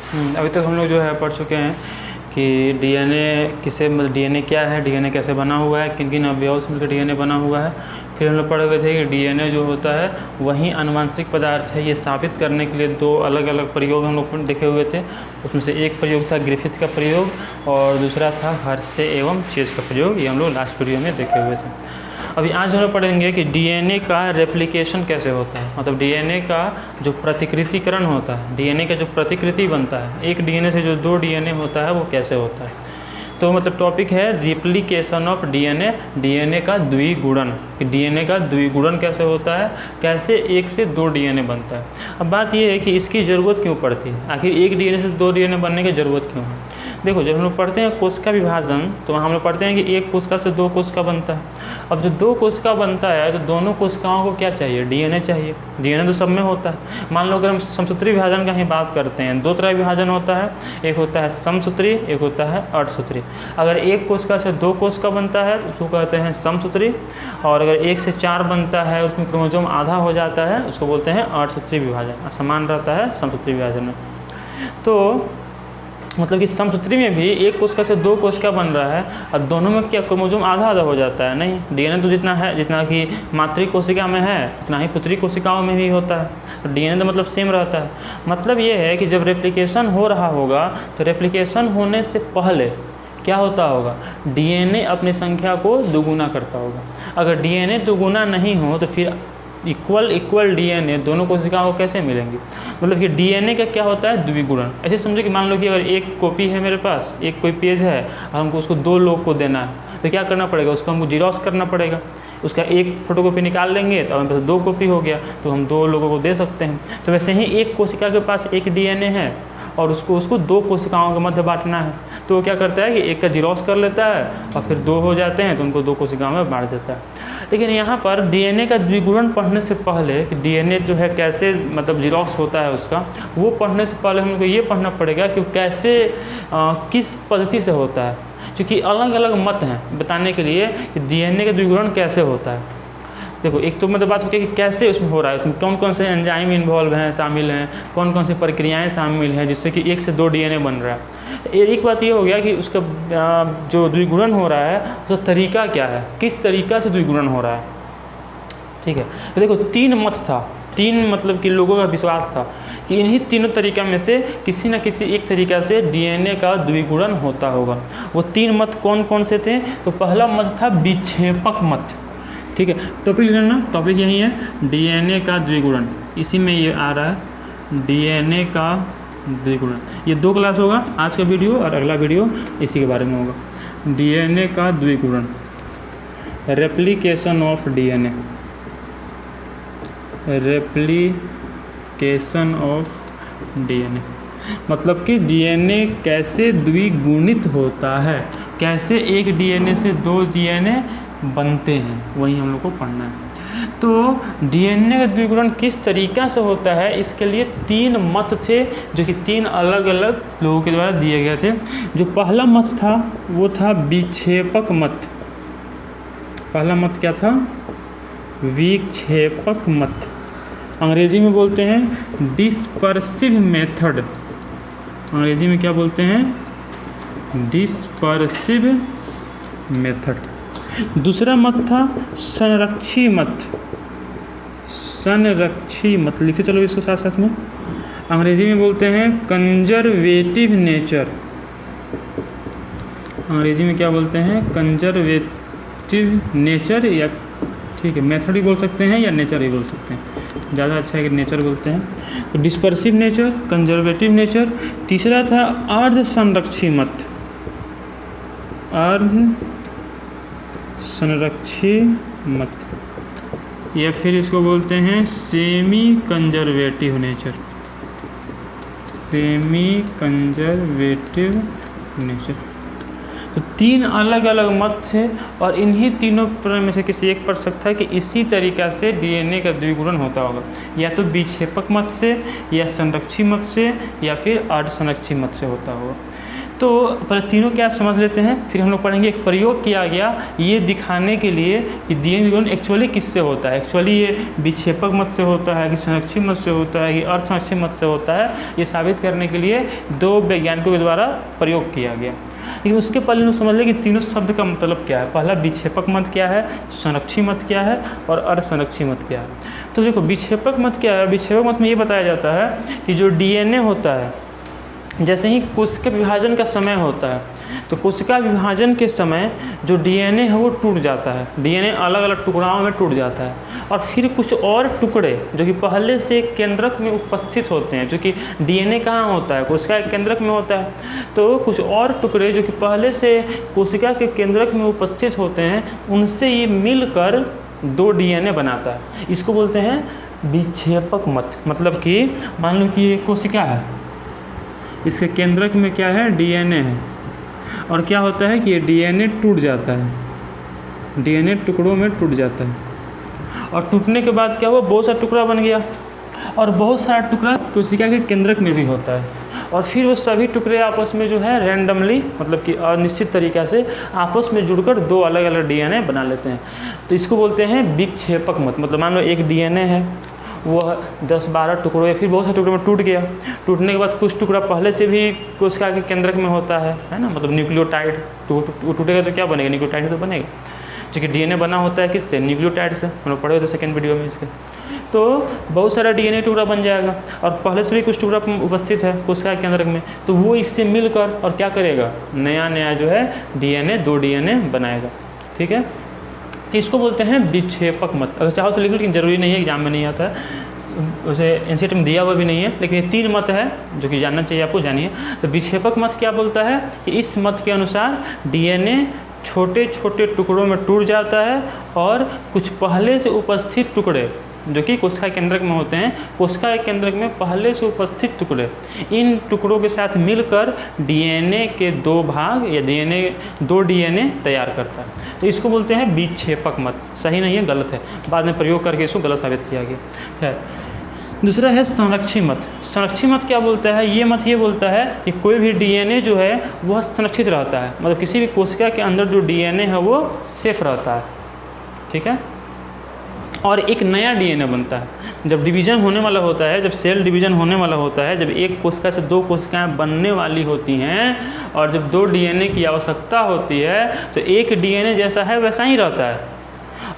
अभी तक हम लोग जो है पढ़ चुके हैं कि डीएनए किसे, मतलब डीएनए क्या है, डीएनए कैसे बना हुआ है, किन किन अवयवों से मिलकर डीएनए बना हुआ है। फिर हम लोग पढ़े हुए थे कि डीएनए जो होता है वही आनुवंशिक पदार्थ है। ये साबित करने के लिए दो अलग अलग प्रयोग हम लोग देखे हुए थे। उसमें से एक प्रयोग था ग्रिफिथ का प्रयोग और दूसरा था हर्शे एवं चेज का प्रयोग। ये हम लोग लास्ट वीडियो में देखे हुए थे। अभी आज हम लोग पढ़ेंगे कि डीएनए का रेप्लिकेशन कैसे होता है, मतलब डीएनए का जो प्रतिकृतिकरण होता है, डीएनए का जो प्रतिकृति बनता है, एक डीएनए से जो दो डीएनए होता है वो कैसे होता है। तो मतलब टॉपिक है रिप्लिकेशन ऑफ डीएनए, डीएनए का द्विगुणन, कि डीएनए का द्विगुणन कैसे होता है, कैसे एक से दो डीएनए बनता है। अब बात यह है कि इसकी ज़रूरत क्यों पड़ती है, आखिर एक डीएनए से दो डीएनए बनने की ज़रूरत क्यों है। देखो, जब हम लोग पढ़ते हैं कोशिका विभाजन तो वहाँ हम लोग पढ़ते हैं कि एक कोशिका से दो कोशिका बनता है। अब जो दो कोशिका बनता है तो दोनों कोशिकाओं को क्या चाहिए, डीएनए चाहिए। डीएनए तो सब में होता है। मान लो अगर हम समसूत्री विभाजन का ही बात करते हैं, दो तरह विभाजन होता है, एक होता है समसूत्री, एक होता है अर्धसूत्री। अगर एक कोशिका से दो कोशिका बनता है तो उसको कहते हैं समसूत्री, और अगर एक से चार बनता है, उसमें क्रोमोसोम आधा हो जाता है, उसको बोलते हैं अर्धसूत्री विभाजन। समान रहता है समसूत्री विभाजन में। तो मतलब कि समसूत्री में भी एक कोशिका से दो कोशिका बन रहा है और दोनों में क्या क्रोमोसोम आधा आधा हो जाता है, नहीं। डीएनए तो जितना है, जितना कि मातृ कोशिका में है उतना ही पुत्री कोशिकाओं में भी होता है। तो डीएनए तो मतलब सेम रहता है। मतलब ये है कि जब रेप्लिकेशन हो रहा होगा तो रेप्लिकेशन होने से पहले क्या होता होगा, डीएनए अपनी संख्या को दोगुना करता होगा। अगर डीएनए दोगुना नहीं हो तो फिर इक्वल डीएनए दोनों कोशिकाओं को कैसे मिलेंगी। मतलब कि डीएनए का क्या होता है, द्विगुणन। ऐसे समझो कि मान लो कि अगर एक कॉपी है मेरे पास, एक कोई पेज है और हमको उसको दो लोग को देना है तो क्या करना पड़ेगा, उसको हमको जीरोक्स करना पड़ेगा। उसका एक फोटोकॉपी निकाल लेंगे तो हमारे पास दो कॉपी हो गया, तो हम दो लोगों को दे सकते हैं। तो वैसे ही एक कोशिका के पास एक डीएनए है और उसको दो कोशिकाओं के मध्य बांटना है, तो वो क्या करता है कि एक का जीरोक्स कर लेता है और फिर दो हो जाते हैं तो उनको दो कोशिकाओं में बांट देता है। लेकिन यहाँ पर डीएनए का द्विगुणन पढ़ने से पहले कि डीएनए जो है कैसे मतलब जीरोक्स होता है उसका, वो पढ़ने से पहले हमको ये पढ़ना पड़ेगा कि कैसे किस पद्धति से होता है। क्योंकि अलग अलग मत हैं बताने के लिए कि डीएनए का द्विगुणन कैसे होता है। देखो, एक तो मतलब बात हो गया कि कैसे उसमें हो रहा है, उसमें कौन कौन से एंजाइम इन्वॉल्व हैं, शामिल हैं, कौन कौन सी प्रक्रियाएं शामिल हैं जिससे कि एक से दो डीएनए बन रहा है। एक बात ये हो गया कि उसका जो द्विगुणन हो रहा है उसका तरीका क्या है, किस तरीका से द्विगुणन हो रहा है। ठीक है, तो देखो तीन मत था, तीन मतलब कि लोगों का विश्वास था कि इन्हीं तीनों तरीक़ा में से किसी न किसी एक तरीक़ा से डीएनए का द्विगुणन होता होगा। वो तीन मत कौन कौन से थे, तो पहला मत था विक्षेपक मत। ठीक है, टॉपिक लेना, टॉपिक यही है डीएनए का द्विगुणन, इसी में ये आ रहा है डीएनए का द्विगुणन। ये दो क्लास होगा, आज का वीडियो और अगला वीडियो इसी के बारे में होगा। डीएनए का द्विगुणन, replication of DNA, replication of DNA मतलब कि डीएनए कैसे द्विगुणित होता है, कैसे एक डीएनए से दो डीएनए बनते हैं, वही हम लोग को पढ़ना है। तो डीएनए का द्विगुणन किस तरीक़ा से होता है, इसके लिए तीन मत थे जो कि तीन अलग अलग लोगों के द्वारा दिए गए थे। जो पहला मत था वो था विक्षेपक मत। पहला मत क्या था, विक्षेपक मत। अंग्रेजी में बोलते हैं डिस्पर्सिव मेथड। अंग्रेजी में क्या बोलते हैं, डिस्पर्सिव मेथड। दूसरा मत था संरक्षी मत। संरक्षी मत लिखते चलो इसको साथ साथ में। अंग्रेजी में बोलते हैं कंजर्वेटिव नेचर। अंग्रेजी में क्या बोलते हैं, कंजर्वेटिव नेचर, या ठीक है मेथड भी बोल सकते हैं या नेचर भी बोल सकते हैं, ज़्यादा अच्छा है कि नेचर बोलते हैं। तो डिस्पर्सिव नेचर, कंजर्वेटिव नेचर। तीसरा था अर्ध संरक्षी मत। अर्ध संरक्षी मत, या फिर इसको बोलते हैं semi conservative nature. Semi conservative nature. तो तीन अलग अलग मत थे और इन्हीं तीनों में से किसी एक पर शक था कि इसी तरीक़ा से डीएनए का द्विगुणन होता होगा, या तो विक्षेपक मत से, या संरक्षी मत से, या फिर अर्ध संरक्षी मत से होता होगा। तो पहले तीनों क्या समझ लेते हैं, फिर हम लोग पढ़ेंगे एक प्रयोग किया गया ये दिखाने के लिए कि डीएनए विभाजन एक्चुअली किससे होता है, एक्चुअली ये विक्षेपक मत से होता है कि संरक्षी मत से होता है कि अर्धसंरक्षी मत से होता है, ये साबित करने के लिए 2 वैज्ञानिकों के द्वारा प्रयोग किया गया। लेकिन उसके पहले हम समझ लें कि तीनों शब्द का मतलब क्या है। पहला विक्षेपक मत क्या है, संरक्षी मत क्या है और अर्धसंरक्षी मत क्या है। तो देखो विक्षेपक मत क्या है, विक्षेपक मत में ये बताया जाता है कि जो डीएनए होता है, जैसे ही कोशिका विभाजन का समय होता है तो कोशिका विभाजन के समय जो डीएनए है वो टूट जाता है, डीएनए अलग अलग टुकड़ाओं में टूट जाता है और फिर कुछ और टुकड़े जो कि पहले से केंद्रक में उपस्थित होते हैं, जो कि डीएनए कहाँ होता है, कोशिका के केंद्रक में होता है, तो कुछ और टुकड़े जो कि पहले से कोशिका के केंद्रक में उपस्थित होते हैं उनसे ये मिलकर 2 डीएनए बनाता है। इसको बोलते हैं विक्षेपक मत। मतलब कि मान लो कि ये कोशिका है, इसके केंद्रक में क्या है, डीएनए है, और क्या होता है कि ये डीएनए टूट जाता है, डीएनए टुकड़ों में टूट जाता है और टूटने के बाद क्या हुआ, बहुत सारा टुकड़ा बन गया और बहुत सारा टुकड़ा कोशिका के केंद्रक में भी होता है और फिर वो सभी टुकड़े आपस में जो है रैंडमली, मतलब कि अनिश्चित तरीक़ा से आपस में जुड़कर 2 अलग अलग डीएनए बना लेते हैं। तो इसको बोलते हैं विक्षेपक मत। मतलब मान लो एक डीएनए है, वो 10-12 टुकड़ों या फिर बहुत से टुकड़ों में टूट गया, टूटने के बाद कुछ टुकड़ा पहले से भी कोशिका के केंद्रक में होता है ना, मतलब न्यूक्लियोटाइड टूटेगा तो क्या बनेगा, न्यूक्लियोटाइड तो बनेगा, क्योंकि डीएनए बना होता है किससे, न्यूक्लियोटाइड से, हम लोग पढ़े थे सेकेंड वीडियो में इसके। तो बहुत सारा डीएनए टुकड़ा बन जाएगा और पहले से भी कुछ टुकड़ा उपस्थित है कोशिका के केंद्रक में, तो वो इससे मिलकर और क्या करेगा, नया जो है डीएनए 2 डीएनए बनाएगा। ठीक है, इसको बोलते हैं विक्षेपक मत। अगर चाहो तो लिख लो, लेकिन ज़रूरी नहीं है, एग्जाम में नहीं आता है, उसे एनसीईआरटी में दिया हुआ भी नहीं है, लेकिन ये 3 मत है जो कि जानना चाहिए आपको, जानिए। तो विक्षेपक मत क्या बोलता है कि इस मत के अनुसार डीएनए छोटे छोटे टुकड़ों में टूट जाता है और कुछ पहले से उपस्थित टुकड़े जो कि कोशिका केंद्रक में होते हैं, कोशिका के केंद्रक में पहले से उपस्थित टुकड़े, इन टुकड़ों के साथ मिलकर डीएनए के 2 भाग या दो डीएनए तैयार करता है। तो इसको बोलते हैं विक्षेपक मत। सही नहीं है, गलत है, बाद में प्रयोग करके इसको गलत साबित किया गया है। दूसरा है संरक्षी मत। संरक्षी मत क्या बोलता है, ये मत ये बोलता है कि कोई भी डीएनए जो है वह संरक्षित रहता है, मतलब किसी भी कोशिका के अंदर जो डीएनए है वो सेफ रहता है। ठीक है, और एक नया डीएनए बनता है। जब डिवीज़न होने वाला होता है, जब सेल डिवीज़न होने वाला होता है, जब एक कोशिका से 2 कोशिकाएं बनने वाली होती हैं और जब 2 डीएनए की आवश्यकता होती है तो एक डीएनए जैसा है वैसा ही रहता है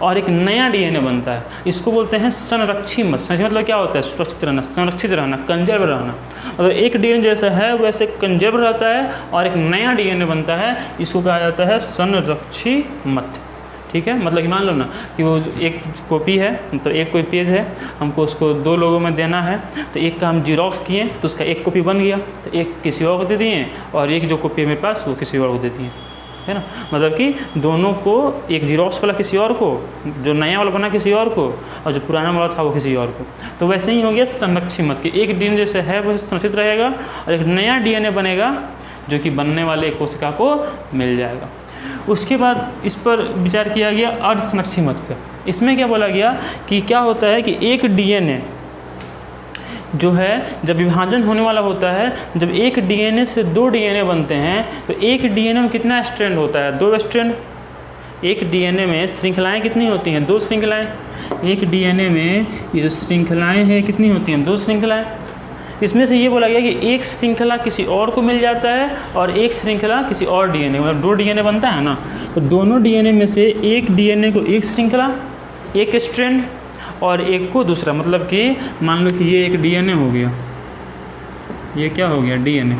और एक नया डीएनए बनता है। इसको बोलते हैं संरक्षी मत। संरक्षी मतलब क्या होता है, सुरक्षित रहना, संरक्षित रहना, कंजर्व रहना। मतलब एक डीएनए जैसा है वैसे कंजर्व रहता है और एक नया डीएनए बनता है, इसको कहा जाता है संरक्षी मत। ठीक है, मतलब कि मान लो ना कि वो एक कॉपी है, मतलब एक कोई पेज है, हमको उसको 2 लोगों में देना है, तो एक का हम जीरोक्स किए तो उसका एक कॉपी बन गया, तो एक किसी और को दे दिए और एक जो कॉपी है मेरे पास वो किसी और को दे दिए, है ना। मतलब कि दोनों को, एक जीरोक्स वाला किसी और को, जो नया वाला बना किसी और को और जो पुराना वाला था वो किसी और को। तो वैसे ही हो गया संरक्षी मत कि एक डीएनए जैसे है वैसे संरक्षित रहेगा और एक नया डीएनए बनेगा जो कि बनने वाले एक कोशिका को मिल जाएगा। उसके बाद इस पर विचार किया गया अर्धसंरक्षी मत पर। इसमें क्या बोला गया कि क्या होता है कि एक डीएनए जो है जब विभाजन होने वाला होता है, जब एक डीएनए से 2 डीएनए बनते हैं तो एक डीएनए में कितना स्ट्रैंड होता है, 2 स्ट्रैंड। एक डीएनए में श्रृंखलाएं कितनी होती हैं, 2 श्रृंखलाएं। एक डीएनए में ये जो श्रृंखलाएं हैं कितनी होती हैं, 2 श्रृंखलाएं। इसमें से ये बोला गया कि एक श्रृंखला किसी और को मिल जाता है और एक श्रृंखला किसी और डीएनए, मतलब 2 डीएनए बनता है ना, तो दोनों डीएनए में से एक डीएनए को एक श्रृंखला, एक स्ट्रैंड और एक को दूसरा। मतलब कि मान लो कि ये एक डीएनए हो गया, ये क्या हो गया, डीएनए।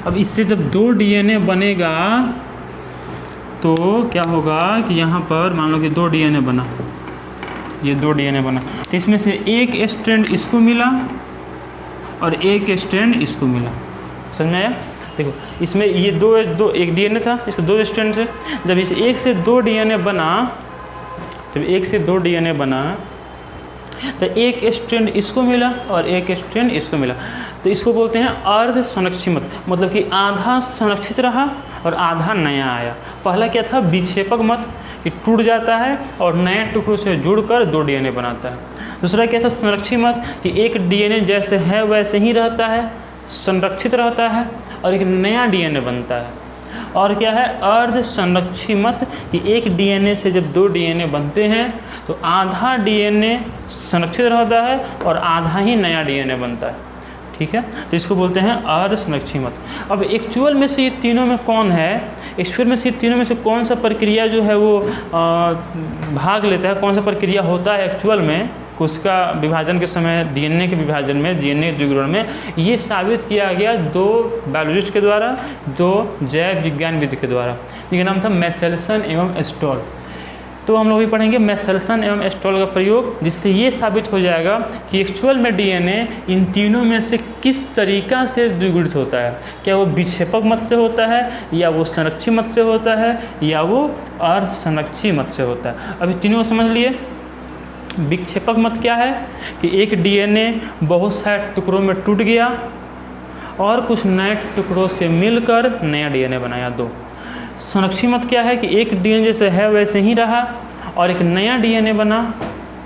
अब इससे जब 2 डीएनए बनेगा तो क्या होगा कि यहाँ पर मान लो कि 2 डीएनए बना, ये 2 डीएनए बना, तो इसमें से एक स्ट्रैंड इसको मिला और एक स्ट्रैंड इसको मिला। समझ में आया? देखो इसमें ये दो एक डीएनए था, इसके 2 स्ट्रैंड थे। जब इस 1 से 2 डीएनए बना, जब 1 से 2 डीएनए बना तो एक स्ट्रैंड इसको मिला और एक स्ट्रैंड इसको मिला, तो इसको बोलते हैं अर्ध संरक्षी मत। मतलब कि आधा संरक्षित रहा और आधा नया आया। पहला क्या था, विक्षेपक मत कि टूट जाता है और नए टुकड़ों से जुड़कर 2 डीएनए बनाता है। दूसरा क्या था, संरक्षी मत कि एक डीएनए जैसे है वैसे ही रहता है, संरक्षित रहता है और एक नया डीएनए बनता है। और क्या है, अर्ध संरक्षित, कि एक डीएनए से जब 2 डीएनए बनते हैं तो आधा डीएनए संरक्षित रहता है और आधा ही नया डीएनए बनता है। ठीक है, तो इसको बोलते हैं अर्ध संरक्षित। अब एक्चुअल में से ये तीनों में कौन है, एक्चुअल में से ये तीनों में से कौन सा प्रक्रिया जो है वो भाग लेता है, कौन सा प्रक्रिया होता है एक्चुअल में उसका विभाजन के समय, डीएनए के विभाजन में, डीएनए द्विगुणन में, ये साबित किया गया 2 बायोलॉजिस्ट के द्वारा, 2 जैव विज्ञानविद के द्वारा, जिनका नाम था मैसेल्सन एवं स्टॉल। तो हम लोग भी पढ़ेंगे मैसेल्सन एवं स्टॉल का प्रयोग, जिससे ये साबित हो जाएगा कि एक्चुअल में डीएनए इन तीनों में से किस तरीका से द्विगुणित होता है। क्या वो विक्षेपक मत से होता है, या वो संरक्षी मत से होता है, या वो अर्ध संरक्षी मत से होता है। अभी तीनों समझ लिए। विक्षेपक मत क्या है कि एक डीएनए बहुत सारे टुकड़ों में टूट गया और कुछ नए टुकड़ों से मिलकर नया डीएनए बनाया 2। संरक्षी मत क्या है कि एक डीएनए जैसे है वैसे ही रहा और एक नया डीएनए बना।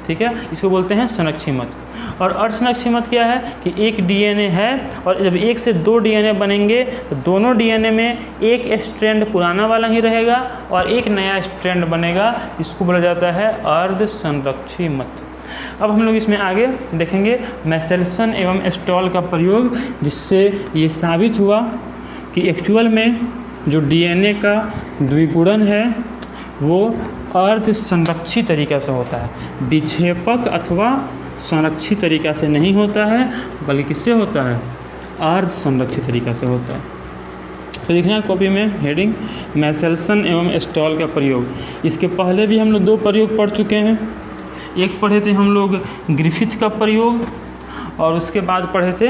ठीक है, इसको बोलते हैं संरक्षी मत। और अर्धसंरक्षी मत क्या है कि एक डीएनए है और जब 1 से 2 डीएनए बनेंगे तो दोनों डीएनए में एक स्ट्रैंड पुराना वाला ही रहेगा और एक नया स्ट्रैंड बनेगा। इसको बोला जाता है अर्धसंरक्षी मत। अब हम लोग इसमें आगे देखेंगे मैसेल्सन एवं स्टॉल का प्रयोग, जिससे ये साबित हुआ कि एक्चुअल में जो डीएनए का द्विगुणन है वो अर्धसंरक्षी तरीक़ा से होता है, विक्षेपक अथवा संरक्षित तरीक़ा से नहीं होता है, बल्कि किससे होता है, अर्ध संरक्षित तरीक़ा से होता है। तो देखना कॉपी में हेडिंग मैसेल्सन एवं स्टॉल का प्रयोग। इसके पहले भी हम लोग 2 प्रयोग पढ़ चुके हैं। एक पढ़े थे हम लोग ग्रिफिथ का प्रयोग और उसके बाद पढ़े थे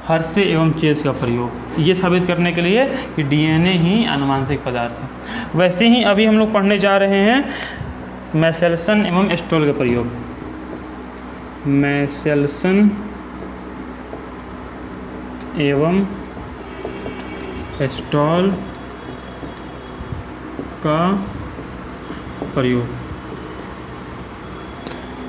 हर्शे एवं चेज का प्रयोग, ये साबित करने के लिए कि डीएनए ही आनुवांशिक पदार्थ है। वैसे ही अभी हम लोग पढ़ने जा रहे हैं मैसेल्सन एवं स्टॉल का प्रयोग। मैसेल्सन एवं स्टॉल का प्रयोग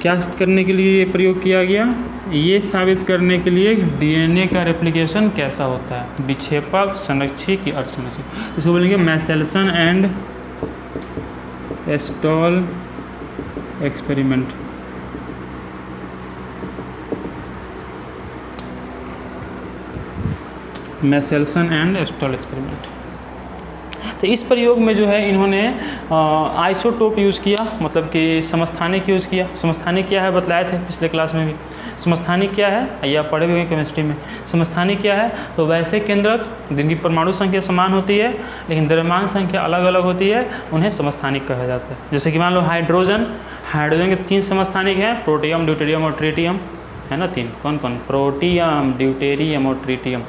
क्या करने के लिए ये प्रयोग किया गया, ये साबित करने के लिए डीएनए का रेप्लिकेशन कैसा होता है, विक्षेपक, संरक्षी की अर्धसंरक्षी। इसको बोलेंगे Meselson and Stahl experiment. Meselson and Stahl experiment. तो इस प्रयोग में जो है इन्होंने आइसोटोप यूज़ किया, मतलब कि समस्थानिक यूज़ किया। समस्थानिक क्या है बताए थे पिछले क्लास में भी। समस्थानिक क्या है, या पढ़े हुए केमिस्ट्री में। समस्थानिक क्या है, तो वैसे केंद्रक जिनकी परमाणु संख्या समान होती है लेकिन द्रव्यमान संख्या अलग अलग होती है, उन्हें समस्थानिक कहा जाता है। जैसे कि मान लो हाइड्रोजन के 3 समस्थानिक हैं, प्रोटियम, ड्यूटेरियम और ट्रिटियम, है ना 3। कौन कौन, प्रोटियम, ड्यूटेरियम और ट्रिटियम।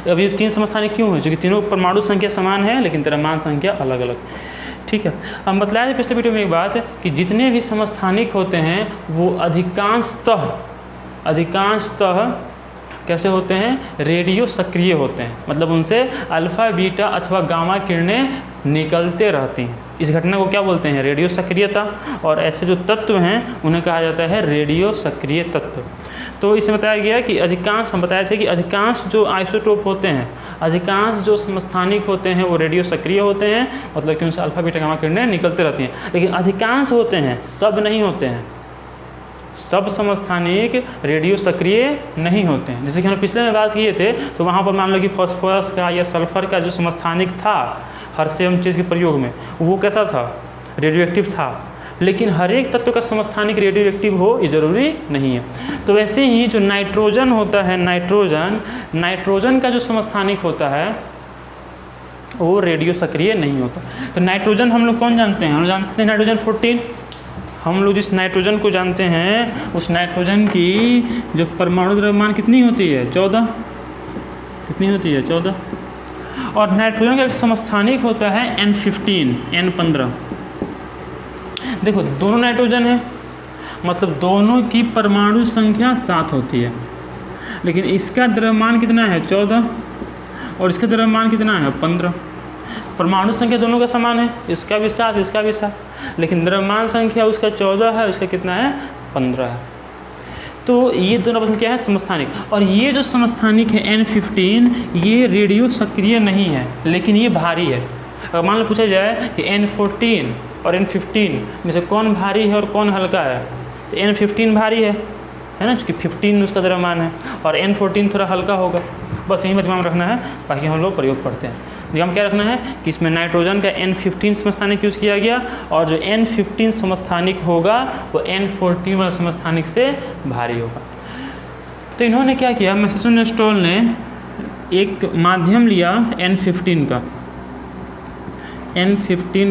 अब ये 3 समस्थानिक क्यों है, क्योंकि तीनों परमाणु संख्या समान है लेकिन द्रव्यमान संख्या अलग अलग। ठीक है, हम बतलाया पिछले वीडियो में एक बात कि जितने भी समस्थानिक होते हैं वो अधिकांशतः कैसे होते हैं, रेडियो सक्रिय होते हैं, मतलब उनसे अल्फा, बीटा अथवा गामा किरणें निकलते रहती हैं। इस घटना को क्या बोलते हैं, रेडियो सक्रियता। और ऐसे जो तत्व हैं उन्हें कहा जाता है रेडियो सक्रिय तत्व। तो इसमें बताया गया कि अधिकांश, हम बताए थे कि अधिकांश जो आइसोटोप होते हैं, अधिकांश जो समस्थानिक होते हैं वो रेडियो सक्रिय होते हैं, मतलब कि उनसे अल्फा, बीटा, गामा किरणें निकलते रहती हैं। लेकिन अधिकांश होते हैं, सब नहीं होते हैं। सब समस्थानिक रेडियो सक्रिय नहीं होते हैं। जैसे कि हम पिछले में बात किए थे, तो वहाँ पर मान लो कि फॉस्फोरस का या सल्फर का जो समस्थानिक था हर्शे एवं चेज के प्रयोग में, वो कैसा था, रेडियो एक्टिव था। लेकिन हर एक तत्व का समस्थानिक रेडियो एक्टिव हो ये ज़रूरी नहीं है। तो वैसे ही जो नाइट्रोजन होता है, नाइट्रोजन का जो समस्थानिक होता है वो रेडियो सक्रिय नहीं होता। तो नाइट्रोजन हम लोग कौन जानते हैं, हम जानते हैं नाइट्रोजन 14। हम लोग जिस नाइट्रोजन को जानते हैं उस नाइट्रोजन की जो परमाणु द्रव्यमान कितनी होती है, 14। कितनी होती है, 14। और नाइट्रोजन का एक समस्थानिक होता है N15, N15। देखो दोनों नाइट्रोजन है, मतलब दोनों की परमाणु संख्या 7 होती है, लेकिन इसका द्रव्यमान कितना है, 14, और इसका द्रव्यमान कितना है, 15। परमाणु संख्या दोनों का समान है, इसका भी 7, इसका भी 7, लेकिन द्रव्यमान संख्या उसका 14 है, उसका कितना है, 15 है। तो तो ये दोनों आपस में क्या है, समस्थानिक। और ये जो समस्थानिक है N15, ये रेडियो सक्रिय नहीं है, लेकिन ये भारी है। अगर मान लो पूछा जाए कि N14 और N15 में से कौन भारी है और कौन हल्का है, तो N15 भारी है ना, क्योंकि 15 उसका द्रव्यमान है, और N14 थोड़ा हल्का होगा। बस यही दिमाग में रखना है, बाकी हम लोग प्रयोग पढ़ते हैं। हम क्या रखना है कि इसमें नाइट्रोजन का N15 समस्थानिक यूज़ किया गया, और जो N15 समस्थानिक होगा वो N14 वाला समस्थानिक से भारी होगा। तो इन्होंने क्या किया, मैसेसन एस्ट्रोल ने एक माध्यम लिया N15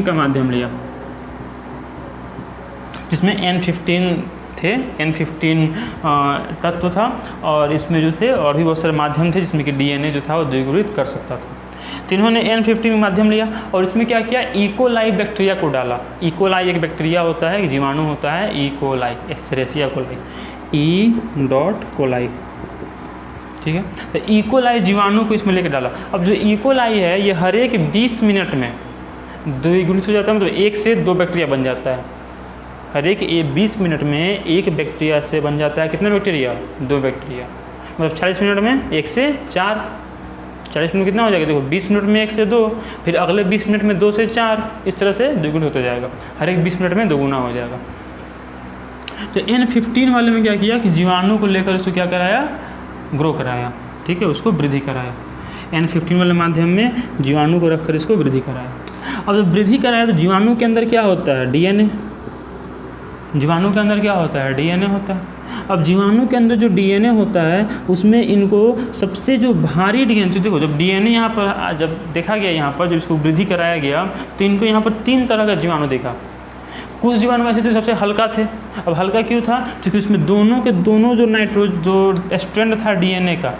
का माध्यम लिया, जिसमें N15 थे, N15 तत्व था, और इसमें जो थे और भी बहुत सारे माध्यम थे जिसमें कि DNA जो था वो द्विगुणित कर सकता था। तो इन्होंने N15 माध्यम लिया और इसमें क्या किया, इकोलाई बैक्टीरिया को डाला। इकोलाई एक बैक्टीरिया होता है, एक जीवाणु होता है, इकोलाई, एस्चेरेसिया कोलाई, E.कोलाई, ठीक है। तो इकोलाई जीवाणु को इसमें लेकर डाला। अब जो इकोलाई है ये हर एक 20 मिनट में द्विगुणित हो जाता है, मतलब 1 से 2 बैक्टीरिया बन जाता है। हर एक 20 मिनट में एक बैक्टीरिया से बन जाता है कितना बैक्टीरिया, 2 बैक्टीरिया। मतलब 40 मिनट में 1 से 4, 40 मिनट कितना हो जाएगा, देखो 20 मिनट में 1 से 2, फिर अगले 20 मिनट में 2 से 4, इस तरह से द्विगुण होता जाएगा, हर एक 20 मिनट में 2 गुना हो जाएगा। तो N15 वाले में क्या किया कि जीवाणु को लेकर उसको क्या कराया, ग्रो कराया, ठीक है, उसको वृद्धि कराया। N15 वाले माध्यम में जीवाणु को रखकर इसको वृद्धि कराया। अब जब वृद्धि कराया तो जीवाणु के अंदर क्या होता है, DNA। जीवाणु के अंदर क्या होता है, DNA होता है। अब जीवाणु के अंदर जो DNA होता है उसमें इनको सबसे जो भारी DNA, तो देखो जब DNA यहाँ पर जब देखा गया, यहाँ पर जब इसको वृद्धि कराया गया तो इनको यहाँ पर 3 तरह का जीवाणु देखा। कुछ जीवाणु ऐसे थे सबसे हल्का थे। अब हल्का क्यों था, क्योंकि उसमें दोनों के दोनों जो स्ट्रैंड था DNA का,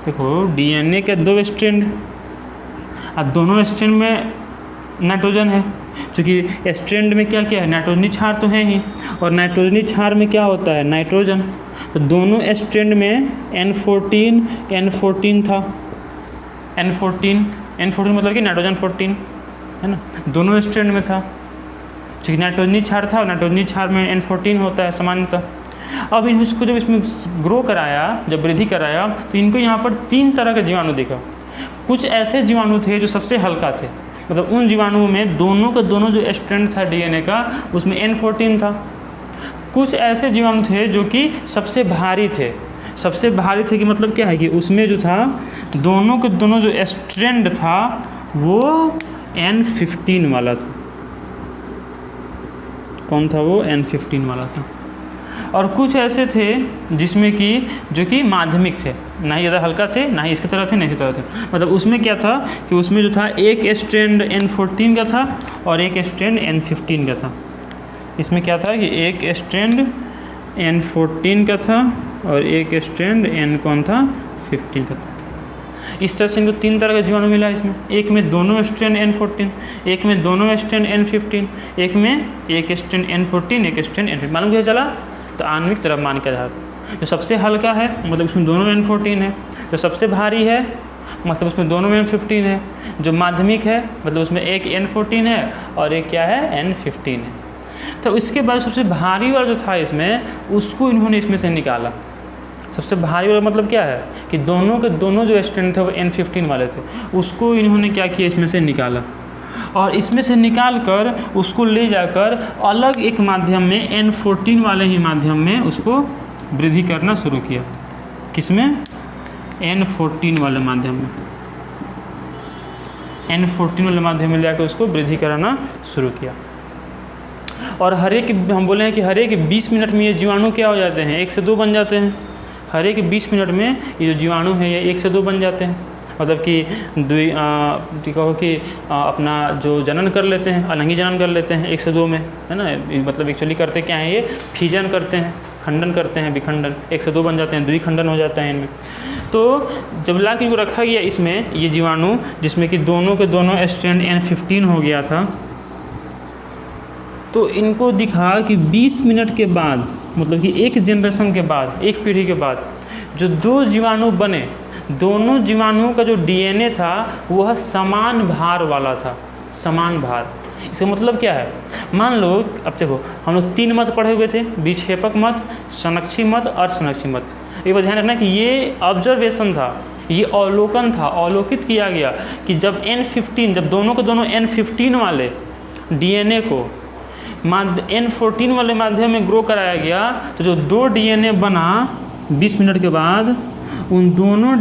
देखो DNA के 2 स्ट्रैंड, अब दोनों स्ट्रैंड में नाइट्रोजन है, क्योंकि स्ट्रैंड में क्या क्या है, नाइट्रोजनी क्षार तो है ही, और नाइट्रोजनी क्षार में क्या होता है, नाइट्रोजन। तो दोनों स्ट्रैंड में N14 था, N14 मतलब कि नाइट्रोजन 14 है ना, दोनों स्ट्रैंड में था, क्योंकि नाइट्रोजनी क्षार था और नाइट्रोजनी क्षार में N14 होता है सामान्यतः। अब इसको जब इसमें ग्रो कराया, जब वृद्धि कराया, तो इनको यहाँ पर 3 तरह के जीवाणु देखा। कुछ ऐसे जीवाणु थे जो सबसे हल्का थे, मतलब उन जीवाणुओं में दोनों का दोनों जो स्ट्रैंड था DNA का उसमें N14 था। कुछ ऐसे जीवाणु थे जो कि सबसे भारी थे। सबसे भारी थे कि मतलब क्या है कि उसमें जो था दोनों के दोनों जो स्ट्रैंड था वो N15 वाला था। कौन था वो, N15 वाला था। और कुछ ऐसे थे जिसमें कि जो कि माध्यमिक थे, ना ही ज़्यादा हल्का थे, ना ही इसकी तरह थे, ना इसकी तरह थे। मतलब उसमें क्या था कि उसमें जो था एक स्ट्रैंड N14 का था और एक स्ट्रैंड N15 का था। इसमें क्या था कि एक स्ट्रैंड N14 का था और एक स्ट्रैंड N कौन था, 15 का था। इस तरह से इनको 3 तरह का जीवाणु मिला इसमें। एक में दोनों स्ट्रैंड N14, एक में दोनों स्ट्रैंड N15, एक में एक स्ट्रैंड N14, एक स्ट्रैंड N15। मालूम क्या चला, तो आणविक द्रव्यमान के आधार पर जो सबसे हल्का है मतलब उसमें दोनों N14 है, जो सबसे भारी है मतलब उसमें दोनों N15 है, जो माध्यमिक है मतलब उसमें एक N14 है और एक क्या है, N15 है। तो इसके बाद सबसे भारी वाला जो था इसमें, उसको इन्होंने इसमें से निकाला। सबसे भारी वाला मतलब क्या है कि दोनों के दोनों जो स्ट्रैंड थे वो N15 वाले थे, उसको इन्होंने क्या किया, इसमें से निकाला। और इसमें से निकाल कर उसको ले जाकर अलग एक माध्यम में N14 वाले ही माध्यम में उसको वृद्धि करना शुरू किया। किसमें, N14 वाले माध्यम में। N14 वाले माध्यम में लेकर उसको वृद्धि कराना शुरू किया। और हर एक, हम बोले हैं कि हर एक 20 मिनट में ये जीवाणु क्या हो जाते हैं, 1 से 2 बन जाते हैं। हर एक 20 मिनट में ये जो जीवाणु है ये 1 से 2 बन जाते हैं। मतलब कि कहो कि अपना जो जनन कर लेते हैं, अलैंगिक जनन कर लेते हैं 1 से 2 में, है ना। मतलब एक्चुअली करते क्या है, ये फिजन करते हैं, खंडन करते हैं, विखंडन, 1 से 2 बन जाते हैं, द्विखंडन हो जाता है इनमें। तो जब ला के इनको रखा गया इसमें, ये जीवाणु जिसमें कि दोनों के दोनों स्ट्रैंड N15 हो गया था, तो इनको दिखा कि 20 मिनट के बाद, मतलब कि एक जनरेशन के बाद, एक पीढ़ी के बाद जो 2 जीवाणु बने, दोनों जीवाणुओं का जो DNA था वह समान भार वाला था। समान भार, इसका मतलब क्या है, मान लो अब देखो हम लोग 3 मत पढ़े हुए थे, विक्षेपक मत, संरक्षी मत और संरक्षी मत। एक बात ध्यान रखना कि ये ऑब्जर्वेशन था, ये अवलोकन था, अवलोकित किया गया कि जब N15 जब दोनों के दोनों N15 वाले DNA को N14 वाले माध्यम में ग्रो कराया गया, तो जो 2 DNA बना 20 मिनट के बाद उन दोनों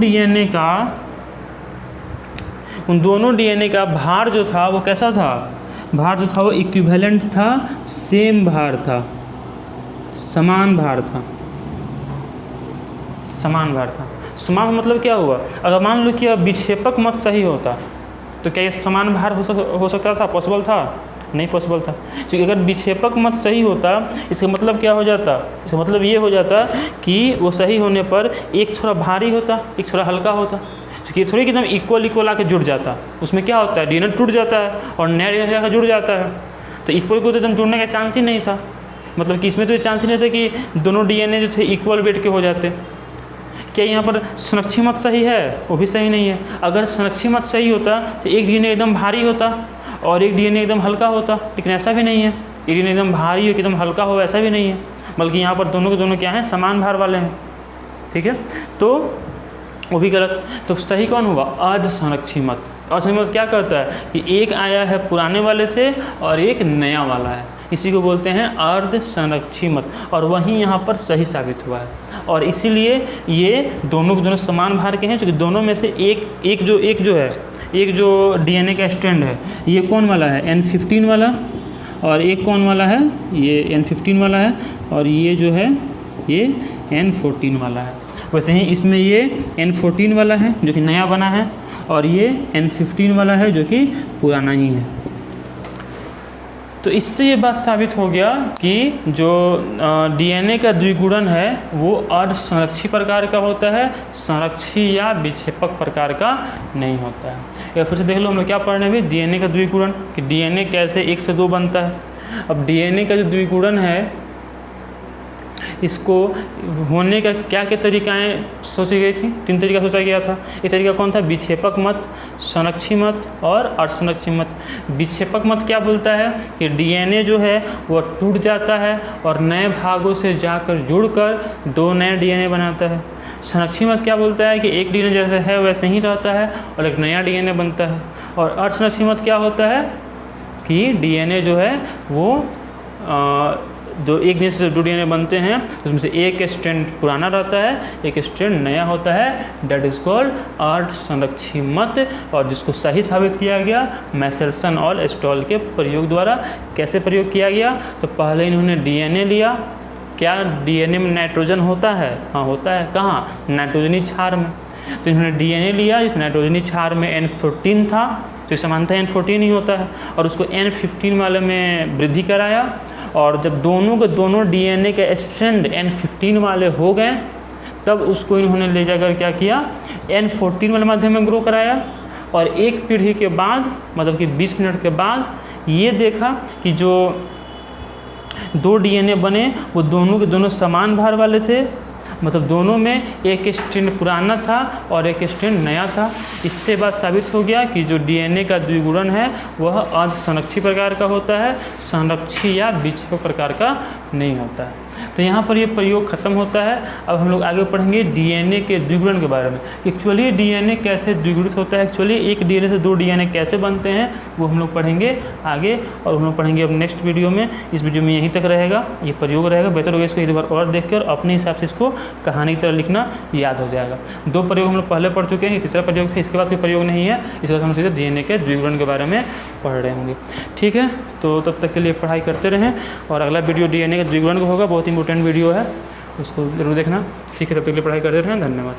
DNA का भार जो था वो कैसा था, भार जो था वो इक्विवेलेंट था, सेम भार था, समान भार था। समान भार था, समान मतलब क्या हुआ, अगर मान लो कि अब विक्षेपक मत सही होता तो क्या ये समान भार हो सकता था, पॉसिबल था? नहीं पॉसिबल था, क्योंकि अगर विक्षेपक मत सही होता इसका मतलब क्या हो जाता, इसका मतलब ये हो जाता कि वो सही होने पर एक थोड़ा भारी होता, एक थोड़ा हल्का होता, क्योंकि ये थोड़ी कि एकदम इक्वल आके जुड़ जाता। उसमें क्या होता है, डीएनए टूट जाता है और नया डीएनए आकर जुड़ जाता है, तो इक्वल को तो एकदम जुड़ने का चांस ही नहीं था। मतलब कि इसमें तो चांस ही नहीं था कि दोनों डीएनए जो थे इक्वल वेट के हो जाते। क्या यहाँ पर संरक्षी मत सही है? वो भी सही नहीं है। अगर संरक्षी मत सही होता तो एक डीएनए एकदम भारी होता और एक डीएनए एकदम हल्का होता, लेकिन ऐसा भी नहीं है। एक डीएनए एकदम भारी हो कि एकदम हल्का हो, ऐसा भी नहीं है, बल्कि यहाँ पर दोनों के दोनों क्या हैं, समान भार वाले हैं। ठीक है, तो वो भी गलत। तो सही कौन हुआ, अर्ध संरक्षी मत। और संरक्षी मत क्या करता है कि एक आया है पुराने वाले से और एक नया वाला है, इसी को बोलते हैं अर्ध संरक्षी मत, और वहीं यहाँ पर सही साबित हुआ है। और इसीलिए ये दोनों के दोनों समान भार के हैं, क्योंकि दोनों में से एक जो डीएनए का स्ट्रैंड है ये कौन वाला है, N15 वाला, और एक कौन वाला है, ये N15 वाला है, और ये जो है ये N14 वाला है। वैसे ही इसमें ये N14 वाला है जो कि नया बना है, और ये N15 वाला है जो कि पुराना ही है। तो इससे ये बात साबित हो गया कि जो डीएनए का द्विगुणन है वो अर्ध संरक्षी प्रकार का होता है, संरक्षी या विक्षेपक प्रकार का नहीं होता है। या फिर से देख लो हम लोग क्या पढ़ रहे हैं, डीएनए का द्विगुणन, कि डीएनए कैसे 1 से 2 बनता है। अब डीएनए का जो द्विगुणन है इसको होने का क्या क्या तरीकाएँ सोची गई थी, 3 तरीका सोचा गया था। एक तरीका कौन था, विक्षेपक मत, संरक्षी मत और अर्धसंरक्षी मत। विक्षेपक मत क्या बोलता है कि डीएनए जो है वो टूट जाता है और नए भागों से जाकर जुड़कर 2 नए डीएनए बनाता है। संरक्षी मत क्या बोलता है कि एक डीएनए जैसे है वैसे ही रहता है और एक नया डीएनए बनता है। और अर्धसंरक्षी मत क्या होता है कि डीएनए जो है वो जो एक डीएनए से 2 डीएनए बनते हैं उसमें से एक स्ट्रैंड पुराना रहता है, एक स्ट्रैंड नया होता है, डेट इज कॉल्ड अर्ध संरक्षी मत। और जिसको सही साबित किया गया मैसेल्सन और स्टॉल के प्रयोग द्वारा। कैसे प्रयोग किया गया, तो पहले इन्होंने डीएनए लिया। क्या डीएनए में नाइट्रोजन होता है? हाँ होता है। कहाँ? नाइट्रोजनी क्षार में। तो इन्होंने डीएनए लिया, इस नाइट्रोजनी क्षार में N14 था, तो समानता N14 ही होता है, और उसको N15 वाले में वृद्धि कराया। और जब दोनों के दोनों डीएनए के स्ट्रैंड N15 वाले हो गए तब उसको इन्होंने ले जाकर क्या किया, N14 वाले माध्यम में ग्रो कराया। और एक पीढ़ी के बाद, मतलब कि 20 मिनट के बाद ये देखा कि जो 2 डीएनए बने वो दोनों के दोनों समान भार वाले थे, मतलब दोनों में एक स्ट्रैंड पुराना था और एक स्ट्रैंड नया था। इससे बात साबित हो गया कि जो डीएनए का द्विगुणन है वह अर्ध संरक्षी प्रकार का होता है, संरक्षी या विक्षेपक प्रकार का नहीं होता है। तो यहाँ पर ये प्रयोग खत्म होता है। अब हम लोग आगे पढ़ेंगे डीएनए के द्विगुणन के बारे में। एक्चुअली डीएनए कैसे द्विगुणित होता है, एक्चुअली एक डीएनए से 2 डीएनए कैसे बनते हैं वो हम लोग पढ़ेंगे आगे, और हम लोग पढ़ेंगे अब नेक्स्ट वीडियो में। इस वीडियो में यहीं तक रहेगा, ये प्रयोग रहेगा। बेहतर होगा इसको एक बार और देख कर अपने हिसाब से इसको कहानी की तरह लिखना याद हो जाएगा। 2 प्रयोग हम लोग पहले पढ़ चुके हैं, तीसरा प्रयोग था, इसके बाद कोई प्रयोग नहीं है। इसके बाद हम सीधे डीएनए के द्विगुणन के बारे में पढ़ रहे होंगे। ठीक है, तो तब तक के लिए पढ़ाई करते रहें, और अगला वीडियो डीएनए के द्विगुणन का होगा, बहुत इंपॉर्टेंट वीडियो है, उसको जरूर देखना। ठीक है, तब तक के लिए पढ़ाई करते रहें। धन्यवाद।